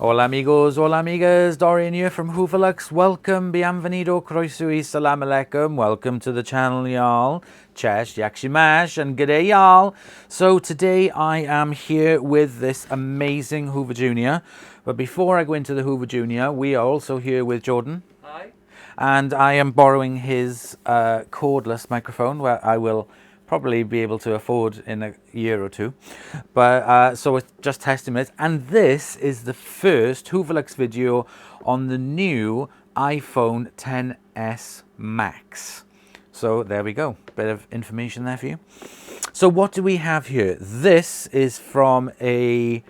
Hola amigos, hola amigas, Dorian here from Hoover. Welcome, bienvenido, croeso salam alaikum. Welcome to the channel, y'all. Cześć, jak się masz, and g'day, y'all. So today I am here with this amazing Hoover Junior. But before I go into the Hoover Junior, we are also here with Jordan. Hi. And I am borrowing his cordless microphone, where I will probably be able to afford in a year or two. But so it's just testing it. And this is the first Hooverlux video on the new iPhone XS Max. So there we go, bit of information there for you. So what do we have here? This is from a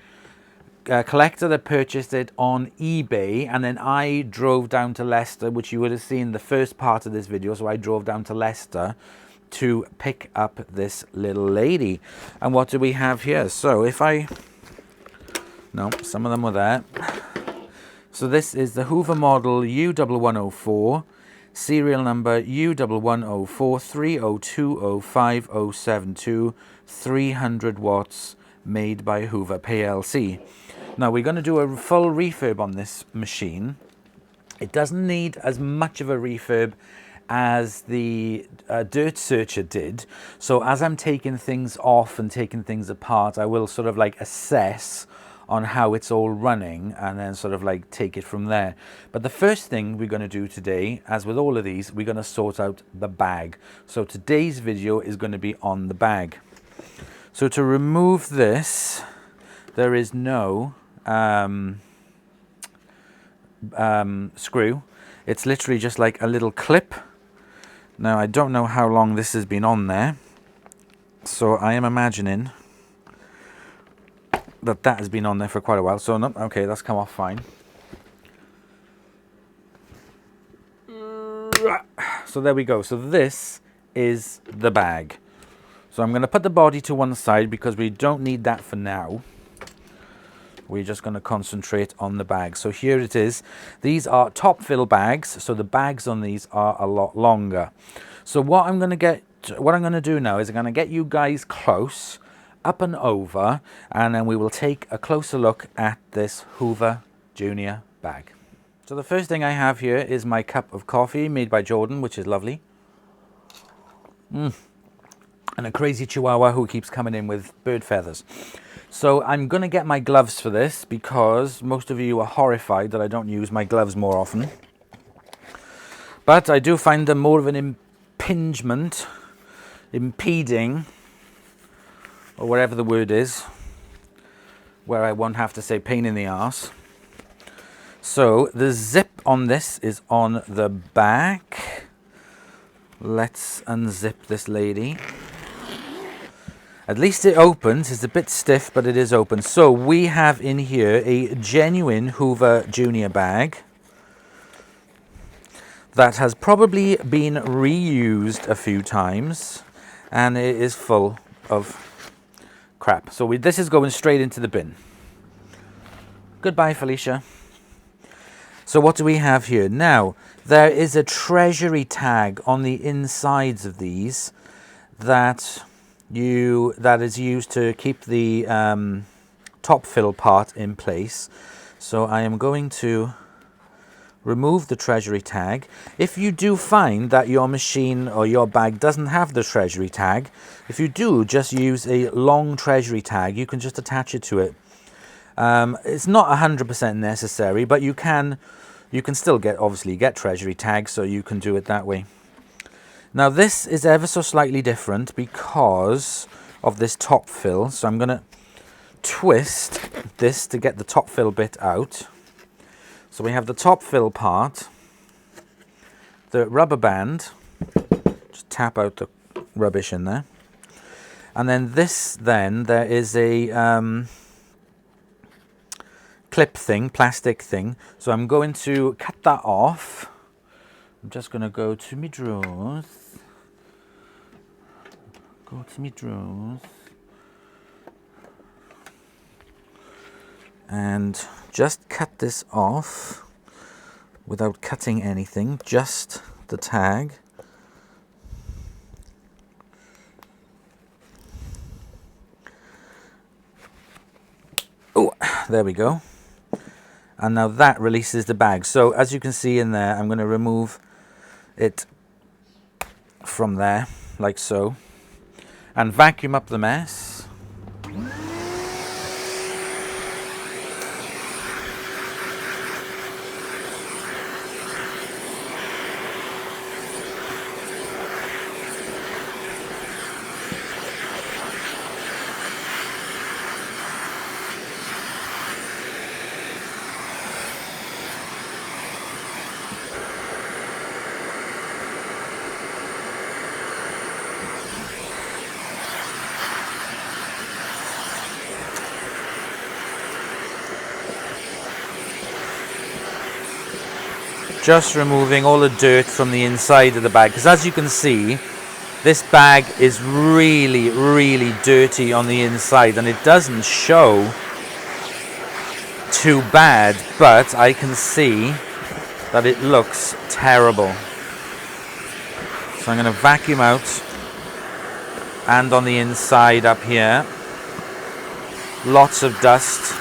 collector that purchased it on eBay, and then I drove down to Leicester, which you would have seen the first part of this video. So I drove down to Leicester to pick up this little lady. And what do we have here? So if I, no, some of them were there. So this is the Hoover model U1104, serial number U1104 3020507, 300 watts, made by Hoover PLC. Now we're going to do a full refurb on this machine. It doesn't need as much of a refurb as the Dirt Searcher did. So as I'm taking things off and taking things apart, I will sort of like assess on how it's all running and then sort of like take it from there. But the first thing we're going to do today, as with all of these, we're going to sort out the bag. So today's video is going to be on the bag. So to remove this, there is no screw. It's literally just like a little clip. Now I don't know how long this has been on there, so I am imagining that that has been on there for quite a while. So no, okay, that's come off fine. So there we go. So this is the bag. So I'm going to put the body to one side because we don't need that for now. We're just going to concentrate on the bag. So here it is. These are top fill bags, so the bags on these are a lot longer. So what I'm going to do now is I'm going to get you guys close, up and over, and then we will take a closer look at this Hoover Junior bag. So the first thing I have here is my cup of coffee made by Jordan, which is lovely. And a crazy chihuahua who keeps coming in with bird feathers. So I'm going to get my gloves for this because most of you are horrified that I don't use my gloves more often. But I do find them more of an impingement, impeding, or whatever the word is, where I won't have to say pain in the arse. So the zip on this is on the back. Let's unzip this lady. At least it opens. It's a bit stiff, but it is open. So we have in here a genuine Hoover Junior bag that has probably been reused a few times, and it is full of crap. So this is going straight into the bin. Goodbye, Felicia. So what do we have here? Now, there is a treasury tag on the insides of these that is used to keep the top fill part in place. So I am going to remove the treasury tag. If you do find that your machine or your bag doesn't have the treasury tag, if you do just use a long treasury tag, you can just attach it to it. It's not 100% necessary, but you can still obviously get treasury tags, so you can do it that way. Now this is ever so slightly different because of this top fill. So I'm going to twist this to get the top fill bit out. So we have the top fill part, the rubber band, just tap out the rubbish in there. And then there is a clip thing, plastic thing. So I'm going to cut that off. I'm just going to go to my drawers. And just cut this off without cutting anything, just the tag. Oh, there we go. And now that releases the bag. So as you can see in there, I'm going to remove it from there, like so, and vacuum up the mess. Just removing all the dirt from the inside of the bag, because as you can see, this bag is really, really dirty on the inside, and it doesn't show too bad, but I can see that it looks terrible. So I'm going to vacuum out, and on the inside up here, lots of dust.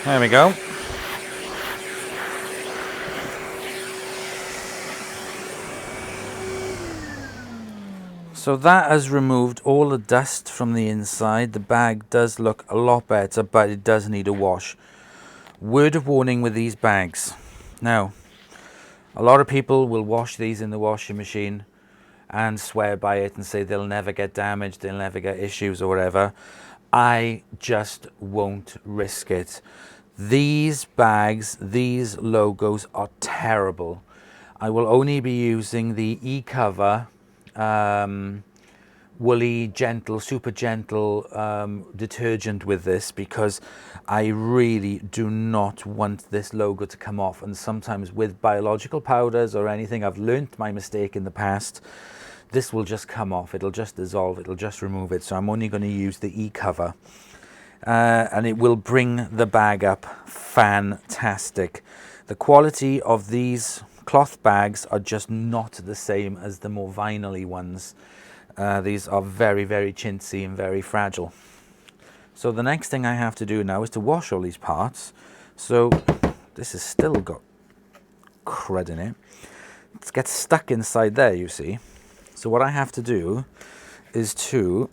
There we go. So that has removed all the dust from the inside. The bag does look a lot better, but it does need a wash. Word of warning with these bags. Now, a lot of people will wash these in the washing machine and swear by it and say they'll never get damaged, they'll never get issues or whatever. I just won't risk it. These bags, these logos are terrible. I will only be using the e-cover woolly gentle, super gentle detergent with this, because I really do not want this logo to come off. And sometimes with biological powders or anything, I've learnt my mistake in the past, this will just come off, it'll just dissolve, it'll just remove it. So I'm only going to use the e-cover. And it will bring the bag up fantastic. The quality of these cloth bags are just not the same as the more vinyl-y ones. These are very, very chintzy and very fragile. So the next thing I have to do now is to wash all these parts. So this has still got crud in it. It gets stuck inside there, you see. So what I have to do is to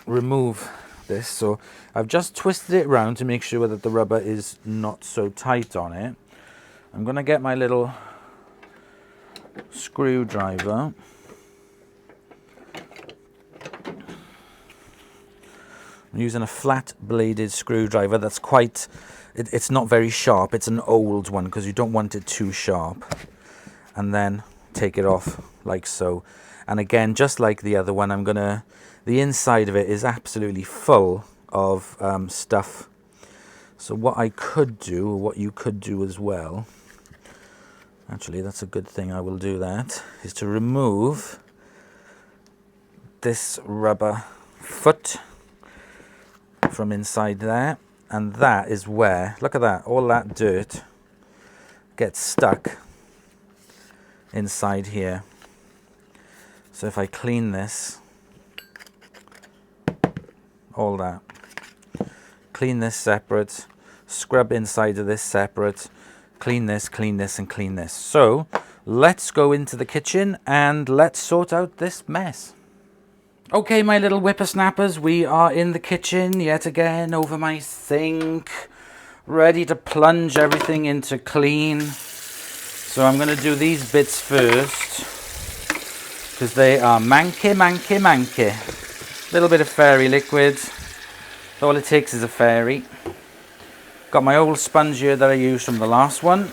remove this. So I've just twisted it around to make sure that the rubber is not so tight on it. I'm going to get my little screwdriver. I'm using a flat bladed screwdriver that's quite, it's not very sharp, it's an old one because you don't want it too sharp. And then take it off like so. And again, just like the other one, I'm gonna, the inside of it is absolutely full of stuff. So what I could do, or what you could do as well, actually that's a good thing, I will do that, is to remove this rubber foot from inside there. And that is where, look at that, all that dirt gets stuck inside here. So if I clean this, all that, clean this separate, scrub inside of this separate, clean this, and clean this. So let's go into the kitchen and let's sort out this mess. Okay, my little whippersnappers, we are in the kitchen yet again over my sink. ready to plunge everything into clean. So I'm going to do these bits first, because they are manky. Little bit of fairy liquid. All it takes is a fairy. Got my old sponge here that I used from the last one.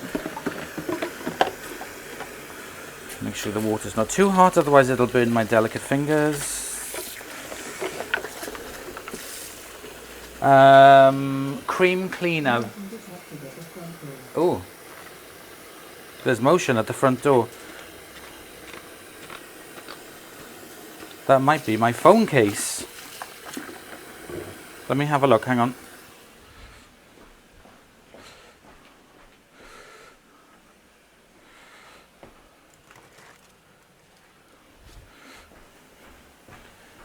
Make sure the water's not too hot, otherwise it'll burn my delicate fingers. Cream cleaner. Oh, there's motion at the front door. That might be my phone case. Let me have a look, hang on.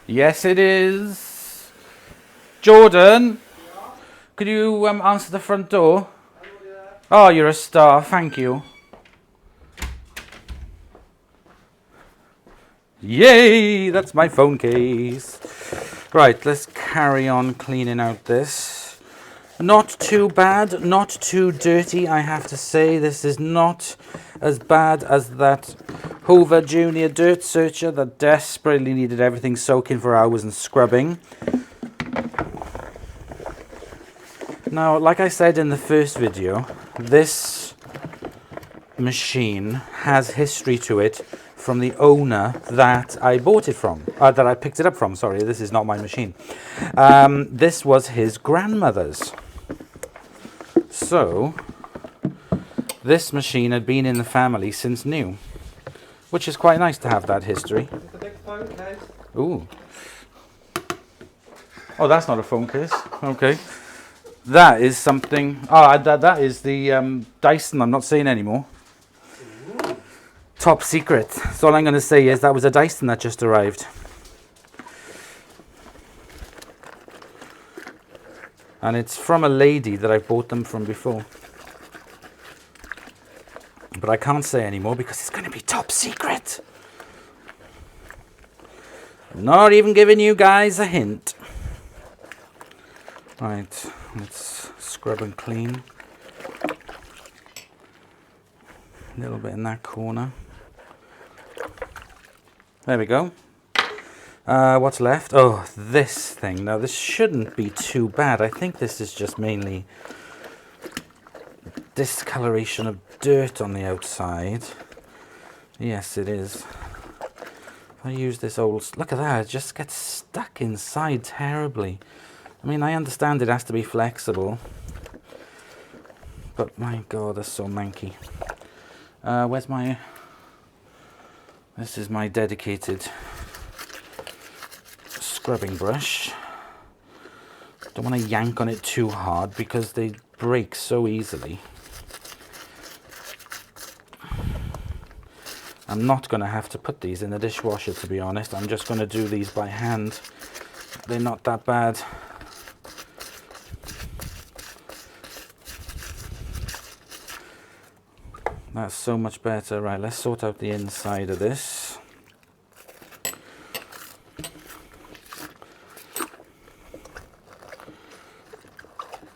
Yes, it is. Jordan, could you answer the front door? Oh, you're a star. Thank you. Yay! That's my phone case. Right, let's carry on cleaning out this. Not too bad, not too dirty, I have to say. This is not as bad as that Hoover Junior Dirt Searcher that desperately needed everything soaking for hours and scrubbing. Now, like I said in the first video, this machine has history to it from the owner that I bought it from, that I picked it up from. Sorry, this is not my machine. This was his grandmother's. So, this machine had been in the family since new, which is quite nice to have that history. Ooh. Oh, that's not a phone case. Okay. That is something. Oh, that is the Dyson. I'm not saying anymore. Top secret. So all I'm going to say is that was a Dyson that just arrived. And it's from a lady that I've bought them from before. But I can't say anymore because it's going to be top secret. Not even giving you guys a hint. Right, let's scrub and clean. A little bit in that corner. There we go. What's left? Oh, this thing. Now, this shouldn't be too bad. I think this is just mainly discoloration of dirt on the outside. Yes, it is. If I use this old... Look at that. It just gets stuck inside terribly. I mean, I understand it has to be flexible. But my God, that's so manky. Where's my... This is my dedicated scrubbing brush. Don't want to yank on it too hard because they break so easily. I'm not going to have to put these in the dishwasher, to be honest. I'm just going to do these by hand. They're not that bad. That's so much better. Right, let's sort out the inside of this.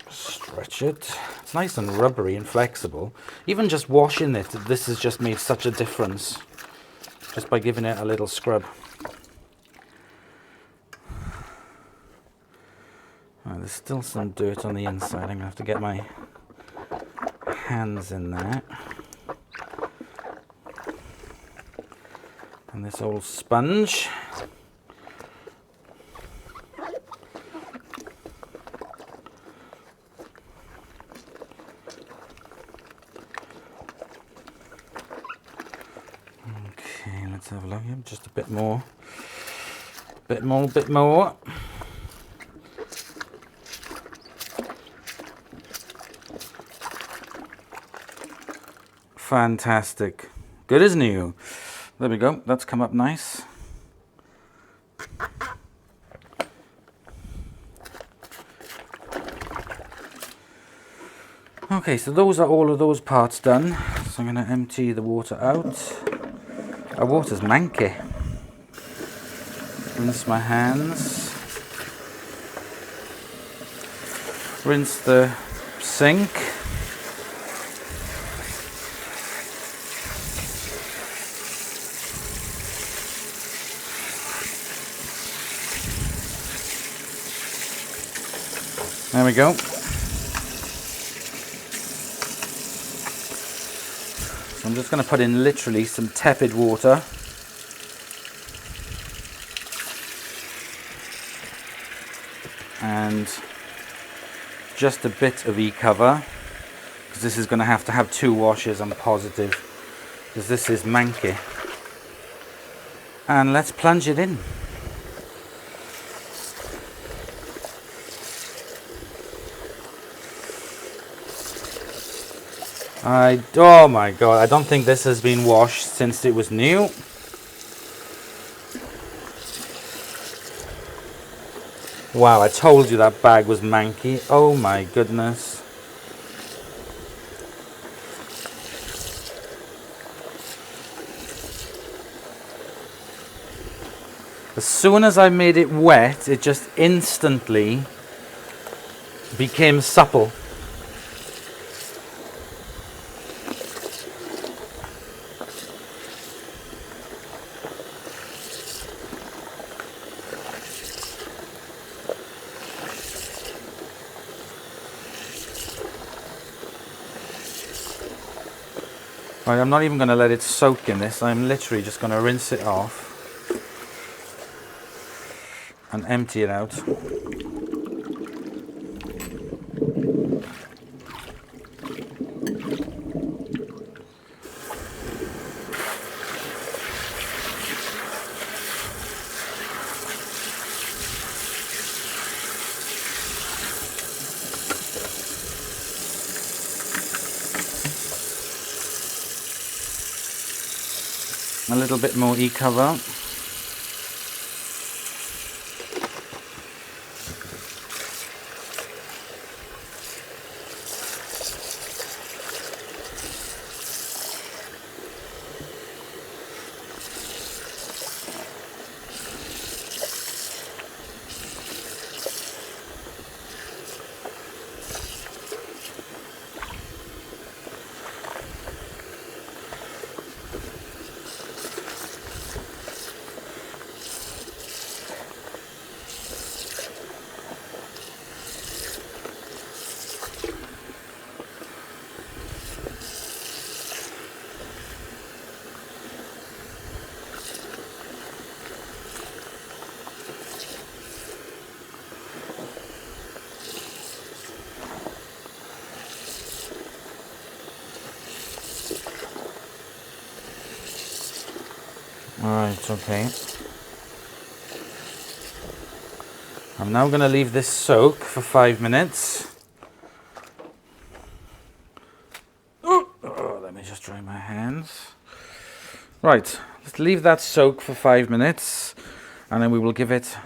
Stretch it. It's nice and rubbery and flexible. Even just washing it, this has just made such a difference. Just by giving it a little scrub. Right, there's still some dirt on the inside. I'm going to have to get my hands in there. And this old sponge. Okay, let's have a look here. Just a bit more. Bit more. Fantastic. Good as new. There we go, that's come up nice. Okay, so those are all of those parts done. So I'm going to empty the water out. Our water's manky. Rinse my hands. Rinse the sink. There we go. So I'm just going to put in literally some tepid water. And just a bit of e-cover, because this is going to have 2 washes, I'm positive, because this is manky. And let's plunge it in. Oh my god, I don't think this has been washed since it was new. Wow, I told you that bag was manky. Oh my goodness. As soon as I made it wet, it just instantly became supple. Right, I'm not even going to let it soak in this. I'm literally just going to rinse it off and empty it out. A little bit more e-cover. Alright, okay. I'm now going to leave this soak for 5 minutes. Let me just dry my hands. Right, let's leave that soak for 5 minutes and then we will give it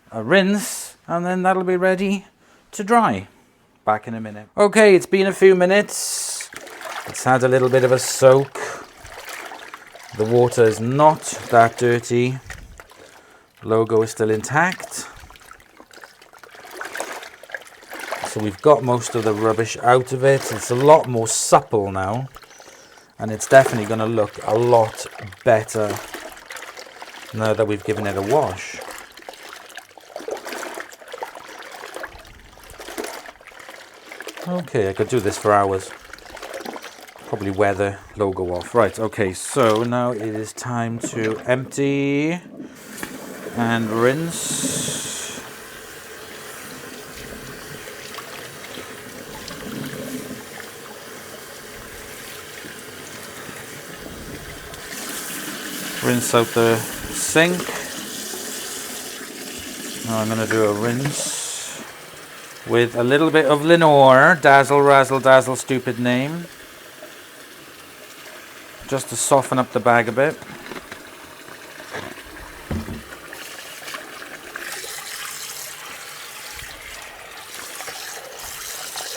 a rinse and then that'll be ready to dry. Back in a minute. Okay, it's been a few minutes. It's had a little bit of a soak. The water is not that dirty. The logo is still intact. So we've got most of the rubbish out of it. It's a lot more supple now. And it's definitely going to look a lot better now that we've given it a wash. Okay, I could do this for hours. Probably wear the logo off. Right, okay, so now it is time to empty and rinse. Rinse out the sink. Now I'm going to do a rinse with a little bit of Lenore, Dazzle Razzle Dazzle, stupid name. Just to soften up the bag a bit.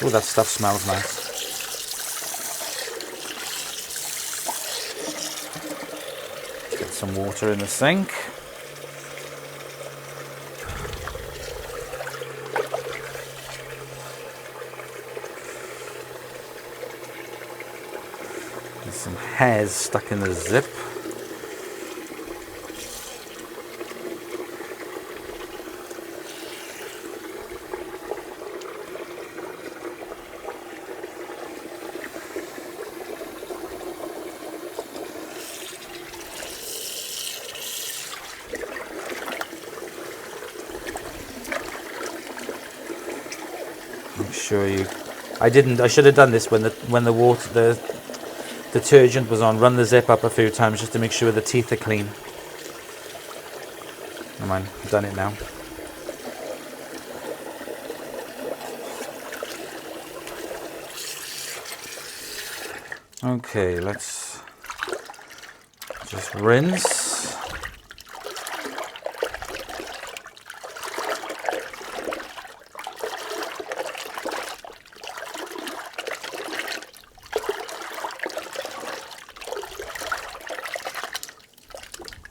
Oh, that stuff smells nice. Get some water in the sink. some hairs stuck in the zip. I'm sure you... I should have done this when the detergent was on. Run the zip up a few times just to make sure the teeth are clean. Come on, I've done it now. Okay, let's just rinse.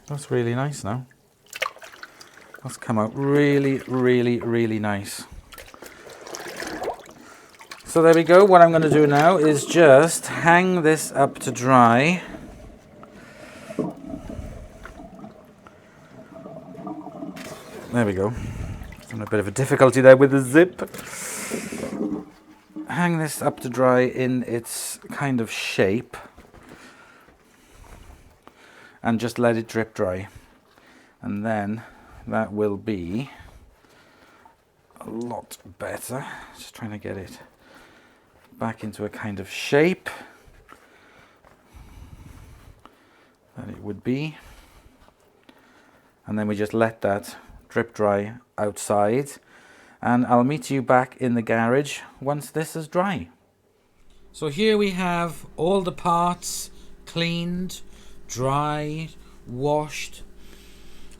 That's really nice now. That's come out really, really, really nice. So there we go. What I'm going to do now is just hang this up to dry. There we go. Having a bit of a difficulty there with the zip. Hang this up to dry in its kind of shape. And just let it drip dry. And then that will be a lot better. Just trying to get it back into a kind of shape that it would be. And then we just let that drip dry outside. And I'll meet you back in the garage once this is dry. So here we have all the parts cleaned, dry, washed,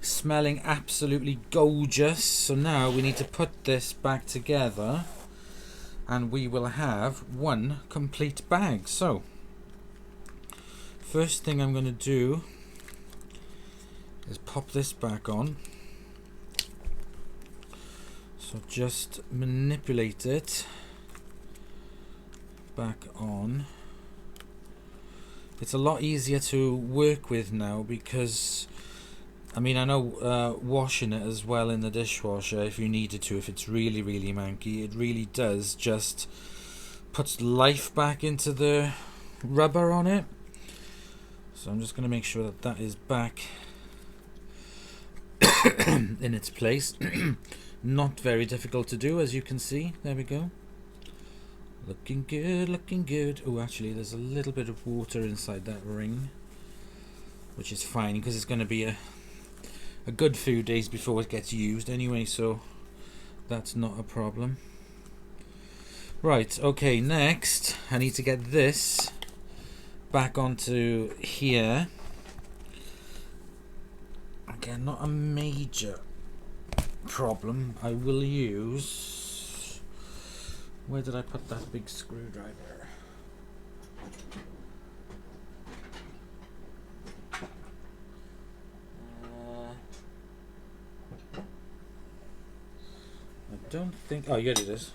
smelling absolutely gorgeous. So now we need to put this back together and we will have one complete bag. So first thing I'm going to do is pop this back on. So just manipulate it back on. It's a lot easier to work with now because, I mean, I know washing it as well in the dishwasher if you needed to, if it's really, really manky, it really does just puts life back into the rubber on it. So I'm just going to make sure that that is back in its place. Not very difficult to do, as you can see. There we go. Looking good, looking good. Oh, actually, there's a little bit of water inside that ring, which is fine because it's going to be a good few days before it gets used anyway, so that's not a problem. Right, okay, next I need to get this back onto here. Again, not a major problem. I will use... Where did I put that big screwdriver? I don't think... Oh, yeah, it is.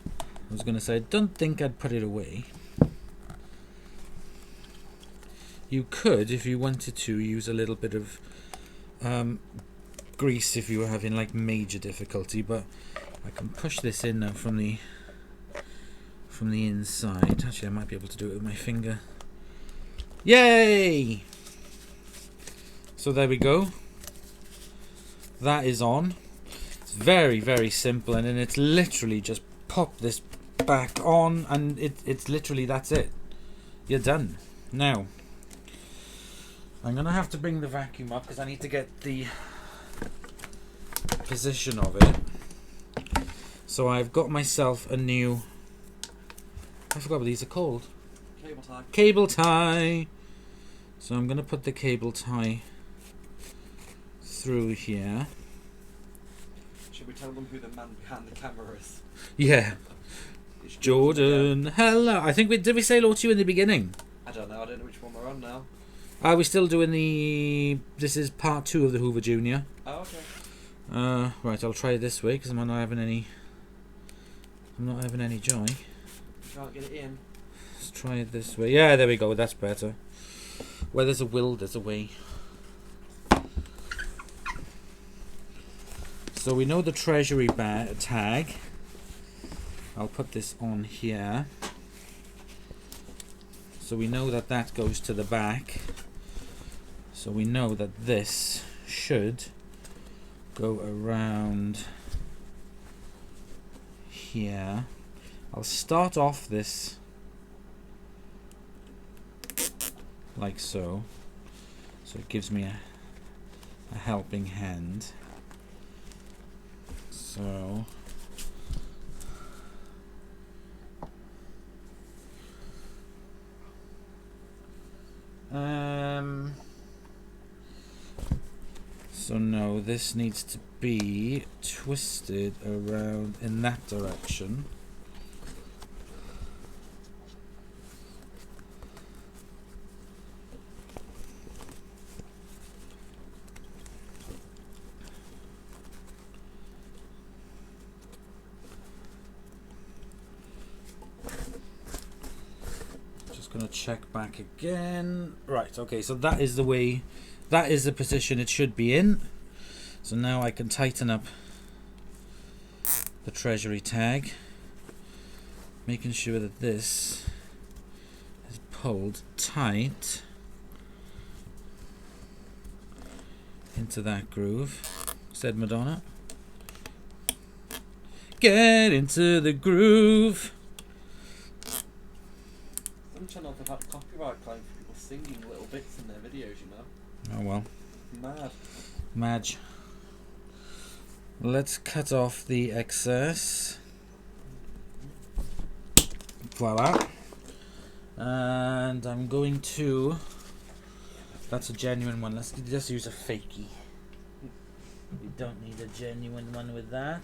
I was going to say, I don't think I'd put it away. You could, if you wanted to, use a little bit of grease if you were having like major difficulty, but I can push this in now from the inside. Actually, I might be able to do it with my finger. Yay! So there we go. That is on. It's very, very simple, and then it's literally just pop this back on, and it's literally, that's it. You're done. Now, I'm going to have to bring the vacuum up because I need to get the position of it. So I've got myself a new... I forgot what these are called. Cable tie. Cable tie. So I'm going to put the cable tie through here. Should we tell them who the man behind the camera is? Yeah. It's Jordan. Hello. I think did we say hello to you in the beginning? I don't know which one we're on now. Are we still doing the... This is part 2 of the Hoover Junior. Oh, okay. Right, I'll try it this way because I'm not having any joy. You can't get it in. Let's try it this way. Yeah, there we go. That's better. Where there's a will, there's a way. So we know the treasury tag. I'll put this on here. So we know that that goes to the back. So we know that this should go around here. I'll start off this like so. So it gives me a helping hand. So so no, this needs to be twisted around in that direction. Gonna check back again. Right, okay, so that is the way, that is the position it should be in. So now I can tighten up the treasury tag, making sure that this is pulled tight into that groove. Said Madonna. Get into the groove. Some channels have had copyright claim for people singing little bits in their videos, you know. Oh well. Mad. Madge. Let's cut off the excess. Voila. And I'm going to... That's a genuine one. Let's just use a fakey. We don't need a genuine one with that.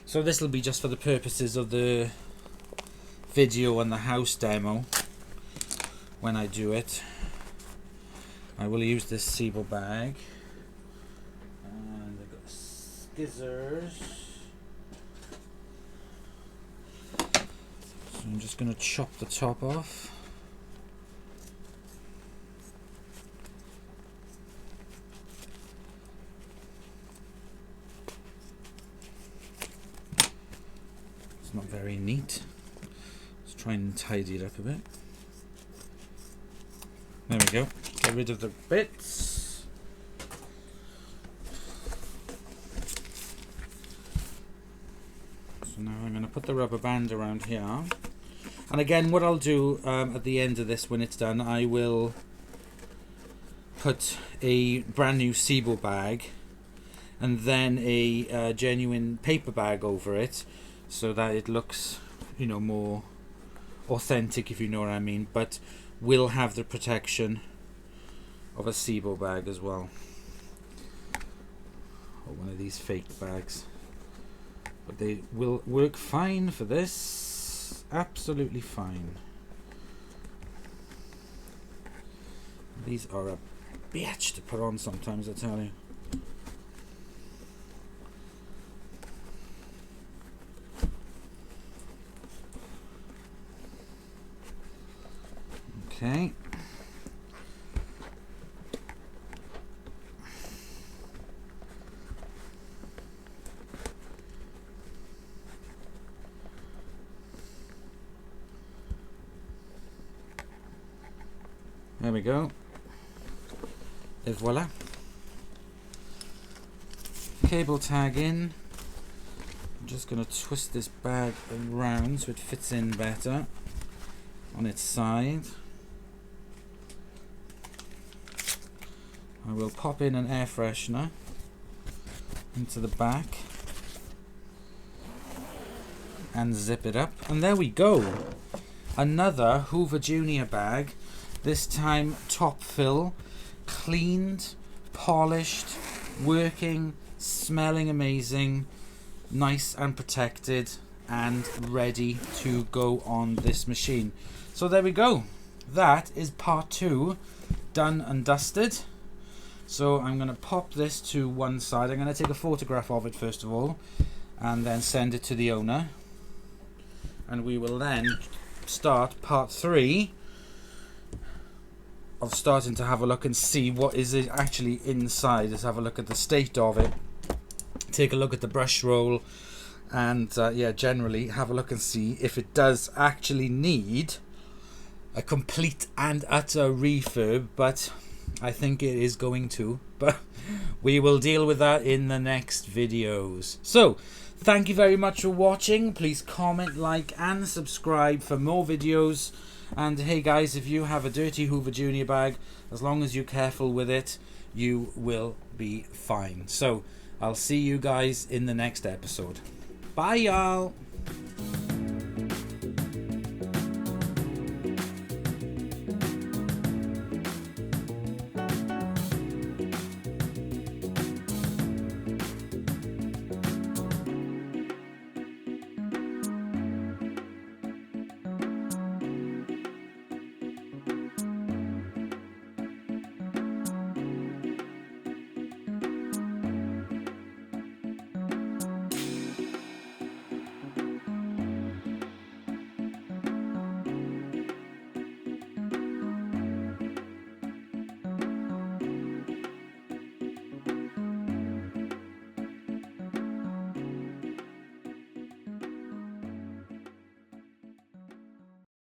So this will be just for the purposes of the video and the house demo. When I do it, I will use this Sebo bag. And I've got scissors. So I'm just going to chop the top off. Not very neat. Let's try and tidy it up a bit. There we go. Get rid of the bits. So now I'm going to put the rubber band around here. And again, what I'll do at the end of this, when it's done, I will put a brand new Sebo bag and then a genuine paper bag over it, so that it looks, you know, more authentic, if you know what I mean, but will have the protection of a Sebo bag as well, or one of these fake bags. But they will work fine for this, absolutely fine. These are a bitch to put on sometimes, I tell you. Okay. There we go. Et voila. Cable tag in. I'm just going to twist this bag around so it fits in better on its side. I will pop in an air freshener into the back and zip it up, and there we go. Another Hoover Junior bag, this time top fill, cleaned, polished, working, smelling amazing, nice and protected, and ready to go on this machine. So there we go. That is part 2 done and dusted. So I'm going to pop this to one side. I'm going to take a photograph of it first of all, and then send it to the owner. And we will then start part 3 of starting to have a look and see what is it actually inside. Let's have a look at the state of it, take a look at the brush roll, and yeah, generally have a look and see if it does actually need a complete and utter refurb. But I think it is going to, but we will deal with that in the next videos. So thank you very much for watching. Please comment, like and subscribe for more videos. And hey guys, if you have a dirty Hoover Junior bag, as long as you're careful with it, you will be fine. So I'll see you guys in the next episode. Bye y'all.